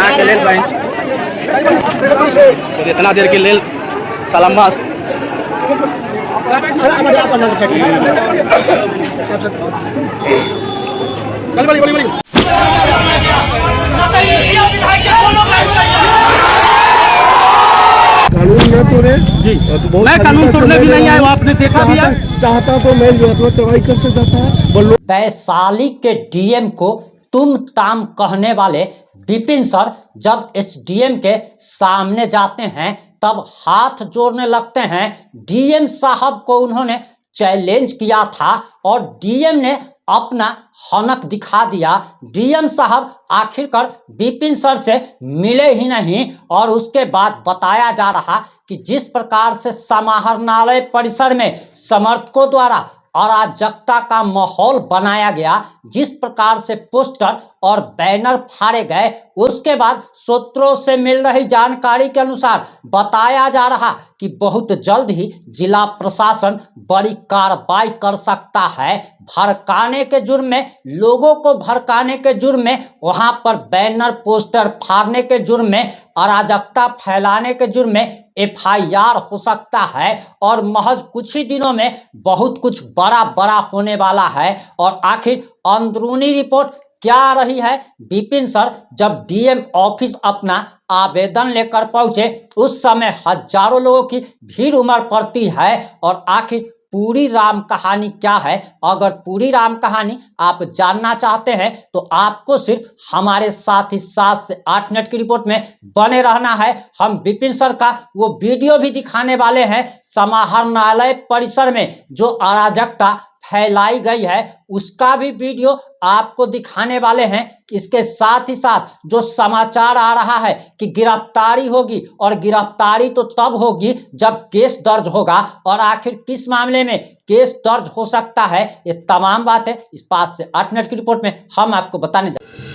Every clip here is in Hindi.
बना के लेल पाए तो इतना देर के लेल सलामा कानून न तोड़े जी तो मैं कानून तोड़ने भी नहीं आया, आपने देखा भी है। चाहता तो मैं जो है कार्रवाई कर सकता था। वैशाली के डीएम को तुम ताम कहने वाले विपिन सर जब एसडीएम के सामने जाते हैं तब हाथ जोड़ने लगते हैं। डीएम साहब को उन्होंने चैलेंज किया था और डीएम ने अपना हनक दिखा दिया। डीएम साहब आखिरकार विपिन सर से मिले ही नहीं और उसके बाद बताया जा रहा कि जिस प्रकार से समाहरणालय परिसर में समर्थकों द्वारा अराजकता का माहौल बनाया गया, जिस प्रकार से पोस्टर और बैनर फाड़े गए, उसके बाद सूत्रों से मिल रही जानकारी के अनुसार बताया जा रहा कि बहुत जल्द ही जिला प्रशासन बड़ी कार्रवाई कर सकता है। भड़काने के जुर्म में, लोगों को भड़काने के जुर्म में, वहां पर बैनर पोस्टर फाड़ने के जुर्म में, अराजकता फैलाने के जुर्म में एफआईआर हो सकता है और महज कुछ ही दिनों में बहुत कुछ बड़ा बड़ा होने वाला है। और आखिर अंदरूनी रिपोर्ट क्या रही है? विपिन सर जब डीएम ऑफिस अपना आवेदन लेकर पहुंचे उस समय हजारों लोगों की भीड़ उमड़ पड़ती है। और आखिर पूरी राम कहानी क्या है? अगर पूरी राम कहानी आप जानना चाहते हैं तो आपको सिर्फ हमारे साथ ही 7 से 8 मिनट की रिपोर्ट में बने रहना है। हम विपिन सर का वो वीडियो भी दिखाने वाले हैं। समाहरणालय परिसर में जो अराजकता फैलाई गई है उसका भी वीडियो आपको दिखाने वाले हैं। इसके साथ ही साथ जो समाचार आ रहा है कि गिरफ्तारी होगी, और गिरफ्तारी तो तब होगी जब केस दर्ज होगा, और आखिर किस मामले में केस दर्ज हो सकता है, ये तमाम बातें इस 5 से 8 मिनट की रिपोर्ट में हम आपको बताने जा रहे हैं।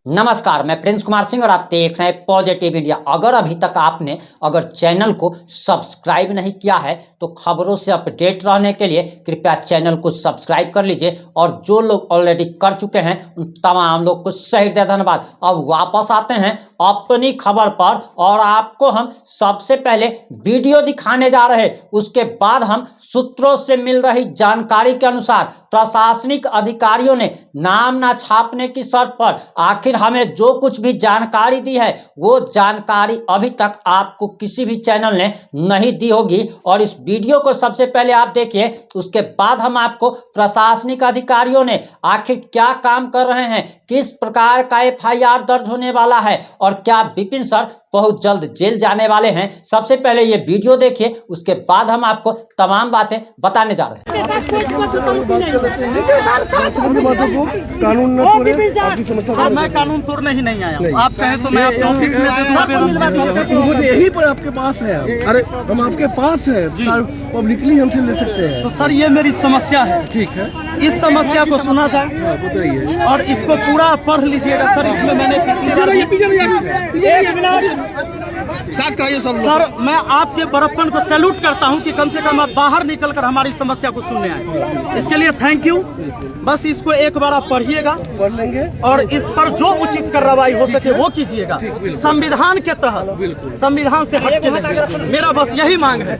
नमस्कार, मैं प्रिंस कुमार सिंह और आप देख रहे हैं पॉजिटिव इंडिया। अगर अभी तक आपने चैनल को सब्सक्राइब नहीं किया है तो खबरों से अपडेट रहने के लिए कृपया चैनल को सब्सक्राइब कर लीजिए। और जो लोग ऑलरेडी कर चुके हैं उन तमाम लोग को सही धन्यवाद। अब वापस आते हैं अपनी खबर पर और आपको हम सबसे पहले वीडियो दिखाने जा रहे हैं। उसके बाद हम सूत्रों से मिल रही जानकारी के अनुसार प्रशासनिक अधिकारियों ने नाम ना छापने की शर्त पर आखिर हमें जो कुछ भी जानकारी दी है वो जानकारी अभी तक आपको किसी भी चैनल ने नहीं दी होगी। और इस वीडियो को सबसे पहले आप देखिए, उसके बाद हम आपको प्रशासनिक अधिकारियों ने आखिर क्या काम कर रहे हैं, किस प्रकार का एफआईआर दर्ज होने वाला है और क्या विपिन सर बहुत जल्द जेल जाने वाले हैं। सबसे पहले ये वीडियो देखिए, उसके बाद हम आपको तमाम बातें बताने जा रहे हैं। कानून न तोड़े, आपकी समस्या मैं कानून तोड़ने ही नहीं आया। आप कहें तो मैं अपने ऑफिस में मुझे यही पर आपके पास है। अरे हम आपके पास है, पब्लिकली हमसे ले सकते हैं। तो सर ये मेरी समस्या है। ठीक है, इस समस्या को सुना जाए बताइए और इसको पूरा पढ़ लीजिएगा सर। इसमें मैंने पिछली साथ कराइए सर, मैं आपके बड़प्पन को सैल्यूट करता हूं कि कम से कम आप बाहर निकलकर हमारी समस्या को सुनने आए। इसके लिए थैंक यू। बस इसको एक बार आप पढ़िएगा, पढ़ लेंगे और इस पर जो उचित कार्रवाई हो सके वो कीजिएगा संविधान के तहत, संविधान से हट के नहीं। मेरा बस यही मांग है।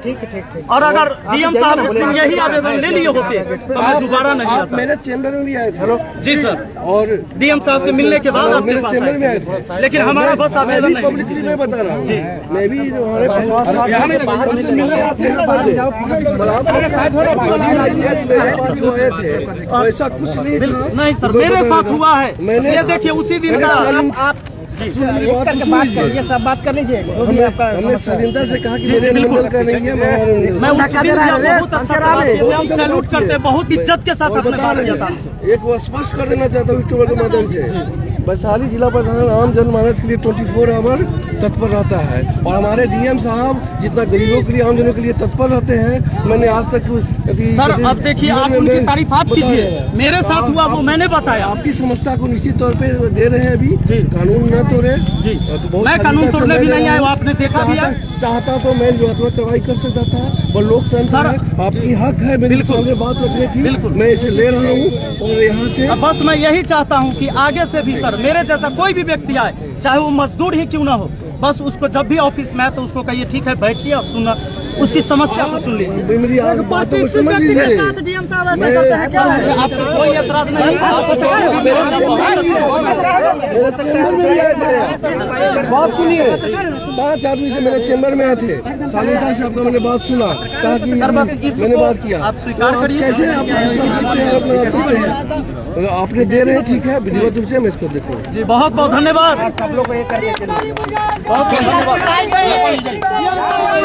और अगर डीएम साहब उस दिन यही आवेदन ले लिए होते तो मैं दोबारा नहीं आता। मेरे चैम्बर में भी आए थे। जी सर, और डीएम साहब से मिलने के बाद आपके पास चैम्बर में आए थे, लेकिन हमारा बस आवेदन नहीं। पब्लिकली मैं बता रहा हूँ जी, मैं भी जो हमारे ऐसा कुछ नहीं था। नहीं सर, मेरे साथ हुआ है। ये देखिए उसी दिन का आप सब बात कर लीजिए। हमने स्वाधीनता से कहा कि मेरे मंडल का नहीं है। मैं उस दिन बहुत अच्छा से बात किया, हम सैल्यूट करते हैं, बहुत इज्जत के साथ आपने बात किया था। एक वो स्पष्ट कर देना चाहता हूँ यूट्यूबर के माध्यम से, वैशाली जिला प्रशासन आम जनमानस के लिए 24 आवर तत्पर रहता है। और हमारे डीएम साहब जितना गरीबों के लिए, आम जनों के लिए तत्पर रहते हैं, मैंने आज तक सर अब देखिए आप उनकी तारीफ आप कीजिए, मेरे साथ हुआ वो मैंने बताया। आपकी समस्या को निश्चित तौर पे दे रहे हैं अभी जी, कानून न तोड़े जी, तो बहुत मैं कानून तोड़ने भी नहीं आया, आपने देखा भी है। चाहता तो मैं कार्रवाई कर सकता था, वो लोकतंत्र है, आपकी हक है मेरे सामने बात रखने की। बिल्कुल मैं इसे ले रहा हूँ और यहाँ से बस मैं यही चाहता हूँ कि आगे से भी सर मेरे जैसा कोई भी व्यक्ति आए, चाहे वो मजदूर ही क्यों ना हो, बस उसको जब भी ऑफिस में आए तो उसको कहिए ठीक है बैठिए और सुनना, उसकी समस्या को सुन लीजिए। मेरी बातों को समझ लीजिए, आपसे कोई एतराज नहीं। बात सुनिए, 5 आदमी से मेरे चैम्बर में आए थे, शालीनता से आपका मैंने बात सुना, कहा कि मैंने बात किया, आप स्वीकार करिए। कैसे आप कर सकते हैं, अपना आपने दे रहे हैं, ठीक है, विधिवत रूप से मैं इसको देखूँ जी। बहुत बहुत धन्यवाद सब लोग को ये करने के लिए, बहुत बहुत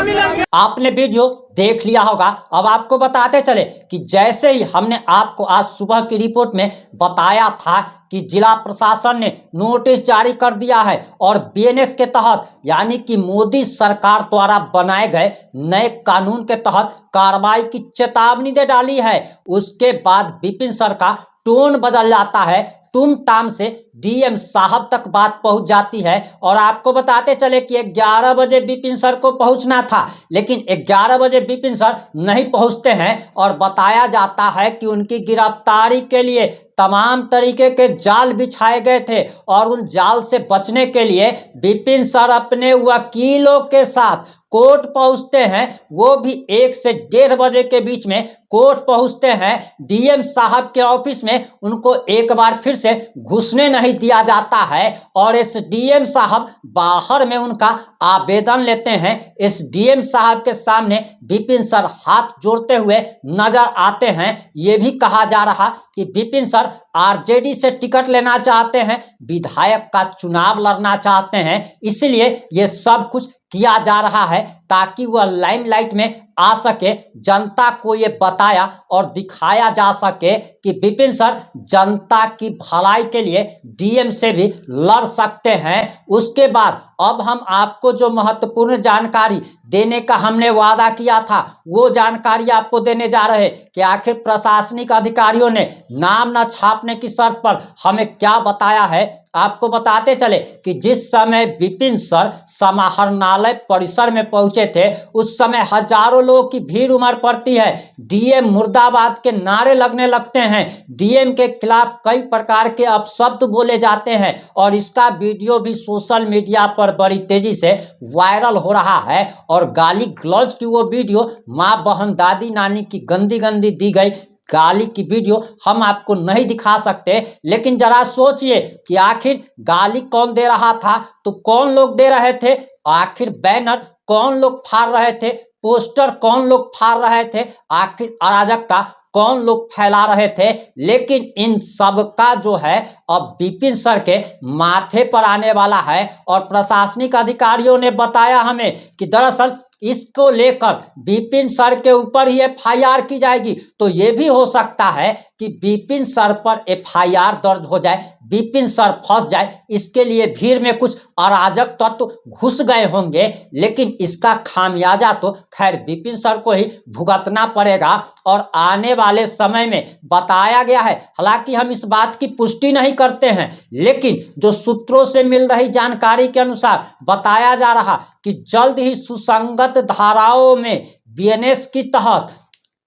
धन्यवाद। आपने वीडियो देख लिया होगा। अब आपको बताते चले कि जैसे ही हमने आपको आज सुबह की रिपोर्ट में बताया था कि जिला प्रशासन ने नोटिस जारी कर दिया है और बीएनएस के तहत यानी कि मोदी सरकार द्वारा बनाए गए नए कानून के तहत कार्रवाई की चेतावनी दे डाली है। उसके बाद विपिन सर का टोन बदल जाता है, तुम ताम से डीएम साहब तक बात पहुंच जाती है। और आपको बताते चले कि 11 बजे विपिन सर को पहुंचना था, लेकिन 11 बजे विपिन सर नहीं पहुंचते हैं और बताया जाता है कि उनकी गिरफ्तारी के लिए तमाम तरीके के जाल बिछाए गए थे और उन जाल से बचने के लिए विपिन सर अपने वकीलों के साथ कोर्ट पहुंचते हैं। वो भी 1 से 1:30 बजे के बीच में कोर्ट पहुंचते हैं। डीएम साहब के ऑफिस में उनको एक बार फिर से घुसने नहीं दिया जाता है और इस डीएम साहब बाहर में उनका आवेदन लेते हैं। इस डीएम साहब के सामने विपिन सर हाथ जोड़ते हुए नजर आते हैं। ये भी कहा जा रहा कि विपिन सर आरजेडी से टिकट लेना चाहते हैं, विधायक का चुनाव लड़ना चाहते हैं, इसलिए ये सब कुछ किया जा रहा है ताकि वह लाइमलाइट में आ सके, जनता को ये बताया और दिखाया जा सके कि विपिन सर जनता की भलाई के लिए डीएम से भी लड़ सकते हैं। उसके बाद अब हम आपको जो महत्वपूर्ण जानकारी देने का हमने वादा किया था वो जानकारी आपको देने जा रहे हैं कि आखिर प्रशासनिक अधिकारियों ने नाम न छापने की शर्त पर हमें क्या बताया है। आपको बताते चले कि जिस समय विपिन सर समाहरणालय परिसर में पहुंचे थे उस समय हजारों लोगों की भीड़ उमड़ पड़ती है। डीएम मुर्दाबाद के नारे लगने लगते हैं, डीएम के खिलाफ कई प्रकार के अपशब्द बोले जाते हैं और इसका वीडियो भी सोशल मीडिया पर बड़ी तेजी से वायरल हो रहा है। और गाली गलौज की वो वीडियो, माँ बहन दादी नानी की गंदी गंदी दी गई गाली की वीडियो हम आपको नहीं दिखा सकते, लेकिन जरा सोचिए कि आखिर गाली कौन दे रहा था, तो कौन लोग दे रहे थे, आखिर बैनर कौन लोग फाड़ रहे थे, पोस्टर कौन लोग फाड़ रहे थे, आखिर अराजकता कौन लोग फैला रहे थे। लेकिन इन सब का जो है अब विपिन सर के माथे पर आने वाला है और प्रशासनिक अधिकारियों ने बताया हमें कि दरअसल इसको लेकर विपिन सर के ऊपर ही एफआईआर की जाएगी। तो ये भी हो सकता है कि विपिन सर पर एफआईआर दर्ज हो जाए, विपिन सर फंस जाए, इसके लिए भीड़ में कुछ अराजक तत्व घुस गए होंगे, लेकिन इसका खामियाजा तो खैर विपिन सर को ही भुगतना पड़ेगा। और आने वाले समय में बताया गया है, हालांकि हम इस बात की पुष्टि नहीं करते हैं, लेकिन जो सूत्रों से मिल रही जानकारी के अनुसार बताया जा रहा कि जल्द ही सुसंगत धाराओं में बीएनएस की तहत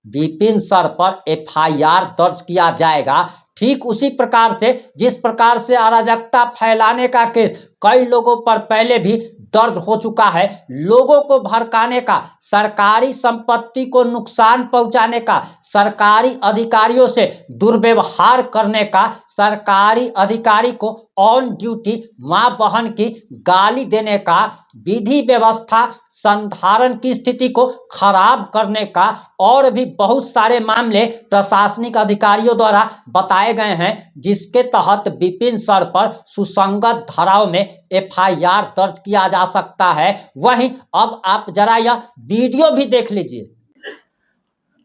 विपिन सर पर एफआईआर दर्ज किया जाएगा। ठीक उसी प्रकार से जिस प्रकार से अराजकता फैलाने का केस कई लोगों पर पहले भी दर्ज हो चुका है, लोगों को भड़काने का, सरकारी संपत्ति को नुकसान पहुंचाने का, सरकारी अधिकारियों से दुर्व्यवहार करने का, सरकारी अधिकारी को ऑन ड्यूटी मां बहन की गाली देने का, विधि व्यवस्था संधारण की स्थिति को खराब करने का और भी बहुत सारे मामले प्रशासनिक अधिकारियों द्वारा बताए गए हैं, जिसके तहत विपिन सर पर सुसंगत धाराओं में एफआईआर दर्ज किया जा सकता है। वहीं अब आप जरा यह वीडियो भी देख लीजिए।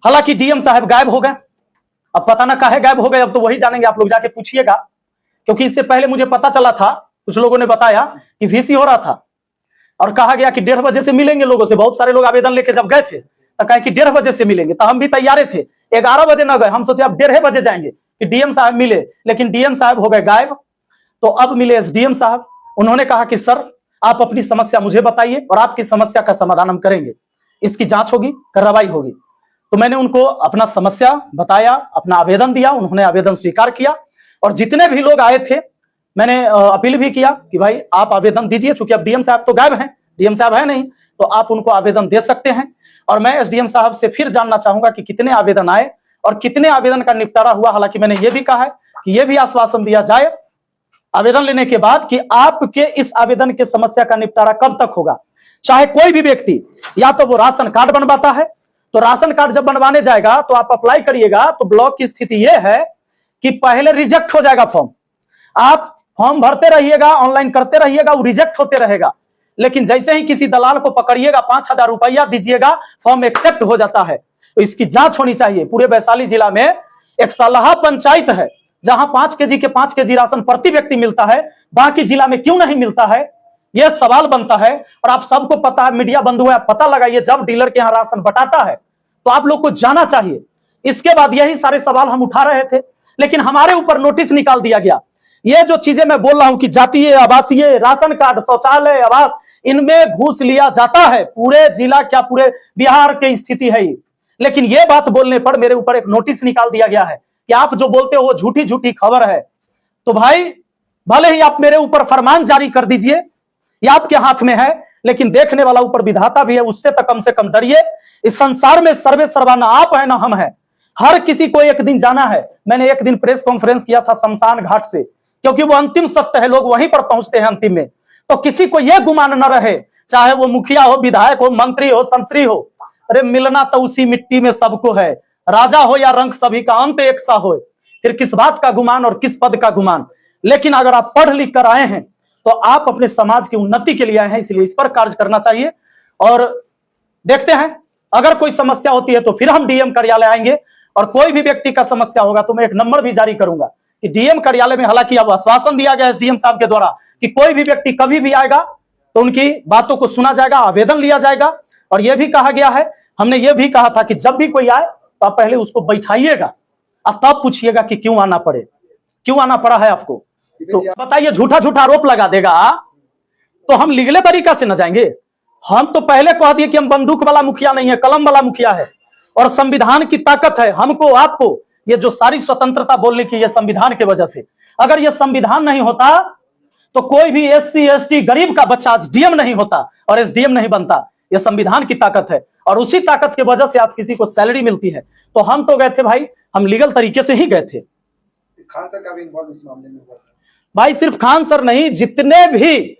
हालांकि डीएम साहब गायब हो गए, अब पता ना काहे गायब हो गए, अब तो वही जानेंगे, आप लोग जाके पूछिएगा, क्योंकि इससे पहले मुझे पता चला था, कुछ लोगों ने बताया कि वीसी हो रहा था, और कहा गया कि 1:30 बजे से मिलेंगे लोगों से। बहुत सारे लोग आवेदन लेके जब गए थे तो कहे कि 1:30 बजे से मिलेंगे, तो हम भी तैयार थे। 11 बजे न गए, हम सोचे अब 1:30 बजे जाएंगे कि डीएम साहब मिले, लेकिन डीएम साहब हो गए गायब। तो अब मिले एसडीएम साहब। उन्होंने कहा कि सर आप अपनी समस्या मुझे बताइए और आपकी समस्या का समाधान हम करेंगे, इसकी जांच होगी, कार्रवाई होगी। तो मैंने उनको अपना समस्या बताया, अपना आवेदन दिया, उन्होंने आवेदन स्वीकार किया। और जितने भी लोग आए थे मैंने अपील भी किया कि भाई आप आवेदन दीजिए, चूंकि अब डीएम साहब तो गायब हैं, डीएम साहब है नहीं, तो आप उनको आवेदन दे सकते हैं। और मैं एसडीएम साहब से फिर जानना चाहूंगा कि कितने आवेदन आए और कितने आवेदन का निपटारा हुआ। हालांकि मैंने ये भी कहा है कि यह भी आश्वासन दिया जाए आवेदन लेने के बाद कि आपके इस आवेदन के समस्या का निपटारा कब तक होगा। चाहे कोई भी व्यक्ति या तो वो राशन कार्ड बनवाता है, तो राशन कार्ड जब बनवाने जाएगा तो आप अप्लाई करिएगा, तो ब्लॉक की स्थिति यह है कि पहले रिजेक्ट हो जाएगा फॉर्म। आप फॉर्म भरते रहिएगा, ऑनलाइन करते रहिएगा, वो रिजेक्ट होते रहेगा। लेकिन जैसे ही किसी दलाल को पकड़िएगा, 5,000 रुपया दीजिएगा, फॉर्म एक्सेप्ट हो जाता है। तो इसकी जांच होनी चाहिए। पूरे वैशाली जिला में एक सलाहा पंचायत है जहां 5 केजी के 5 केजी राशन प्रति व्यक्ति मिलता है, बाकी जिला में क्यों नहीं मिलता है, यह सवाल बनता है। और आप सबको पता है, मीडिया बंधु है, पता लगाइए, जब डीलर के यहाँ राशन बटाता है तो आप लोग को जाना चाहिए। इसके बाद यही सारे सवाल हम उठा रहे थे, लेकिन हमारे ऊपर नोटिस निकाल दिया गया। ये जो चीजें मैं बोल रहा हूं कि जातीय, आवासीय, राशन कार्ड, शौचालय, आवास, इनमें घूस लिया जाता है। पूरे जिला क्या पूरे बिहार की स्थिति है ये। लेकिन ये बात बोलने पर मेरे ऊपर एक नोटिस निकाल दिया गया है कि आप जो बोलते हो वो झूठी झूठी खबर है। तो भाई भले ही आप मेरे ऊपर फरमान जारी कर दीजिए, ये आपके हाथ में है, लेकिन देखने वाला ऊपर विधाता भी है, उससे तो कम से कम डरिए। इस संसार में सर्वे सर्वा ना आप है ना हम है, हर किसी को एक दिन जाना है। मैंने एक दिन प्रेस कॉन्फ्रेंस किया था शमशान घाट से, क्योंकि वो अंतिम सत्य है, लोग वहीं पर पहुंचते हैं अंतिम में। तो किसी को यह गुमान न रहे, चाहे वो मुखिया हो, विधायक हो, मंत्री हो, संतरी हो, अरे मिलना तो उसी मिट्टी में सबको है। राजा हो या रंक, सभी का अंत एक सा हो। फिर किस बात का गुमान और किस पद का गुमान। लेकिन अगर आप पढ़ लिख कर आए हैं तो आप अपने समाज की उन्नति के लिए आए हैं, इसलिए इस पर कार्य करना चाहिए। और देखते हैं अगर कोई समस्या होती है तो फिर हम डीएम कार्यालय आएंगे, और कोई भी व्यक्ति का समस्या होगा तो मैं एक नंबर भी जारी करूंगा कि डीएम कार्यालय में, हालांकि अब आश्वासन दिया गया एसडीएम साहब के द्वारा कि कोई भी व्यक्ति कभी भी आएगा तो उनकी बातों को सुना जाएगा, आवेदन लिया जाएगा। और यह भी कहा गया है, हमने यह भी कहा था कि जब भी कोई आए तो आप पहले उसको बैठाइएगा और तब पूछिएगा कि क्यों आना पड़े, क्यों आना पड़ा है आपको। तो बताइए, झूठा झूठा आरोप लगा देगा तो हम लीगल तरीका से न जाएंगे। हम तो पहले कह दिए कि हम बंदूक वाला मुखिया नहीं है, कलम वाला मुखिया है, और संविधान की ताकत है हमको आपको। ये जो सारी स्वतंत्रता बोलने की, ये संविधान की वजह से। अगर ये संविधान नहीं होता तो कोई भी एससी एसटी गरीब का बच्चा आज डीएम नहीं होता और एसडीएम नहीं बनता। ये संविधान की ताकत है, और उसी ताकत की वजह से आज किसी को सैलरी मिलती है। तो हम तो गए थे भाई, हम लीगल तरीके से ही गए थे। खान सर का भी इन्वॉल्व इस मामले में हुआ था। भाई सिर्फ खान सर नहीं, जितने भी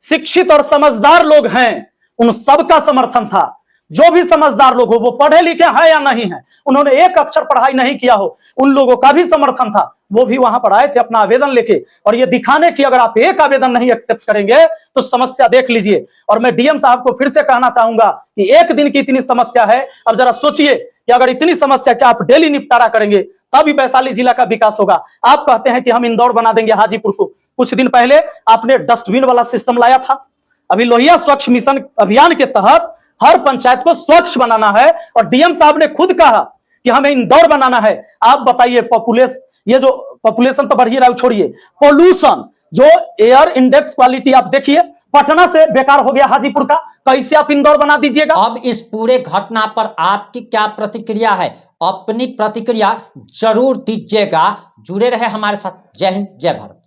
शिक्षित और समझदार लोग हैं उन सबका समर्थन था। जो भी समझदार लोग हो, वो पढ़े लिखे हैं या नहीं है, उन्होंने एक अक्षर पढ़ाई नहीं किया हो, उन लोगों का भी समर्थन था। वो भी वहां पर आए थे अपना आवेदन लेके, और ये दिखाने की अगर आप एक आवेदन नहीं एक्सेप्ट करेंगे तो समस्या देख लीजिए। और मैं डीएम साहब को फिर से कहना चाहूंगा कि एक दिन की इतनी समस्या है, अब जरा सोचिए कि अगर इतनी समस्या क्या आप डेली निपटारा करेंगे तभी वैशाली जिला का विकास होगा। आप कहते हैं कि हम इंदौर बना देंगे हाजीपुर को। कुछ दिन पहले आपने डस्टबिन वाला सिस्टम लाया था। अभी लोहिया स्वच्छ मिशन अभियान के तहत हर पंचायत को स्वच्छ बनाना है, और डीएम साहब ने खुद कहा कि हमें इंदौर बनाना है। आप बताइए, ये जो पॉपुलेशन तो बढ़ ही रहा है, छोड़िए पोल्यूशन, जो एयर इंडेक्स क्वालिटी आप देखिए, पटना से बेकार हो गया हाजीपुर का, कैसे आप इंदौर बना दीजिएगा। अब इस पूरे घटना पर आपकी क्या प्रतिक्रिया है? अपनी प्रतिक्रिया जरूर दीजिएगा। जुड़े रहे हमारे साथ। जय हिंद, जय भारत।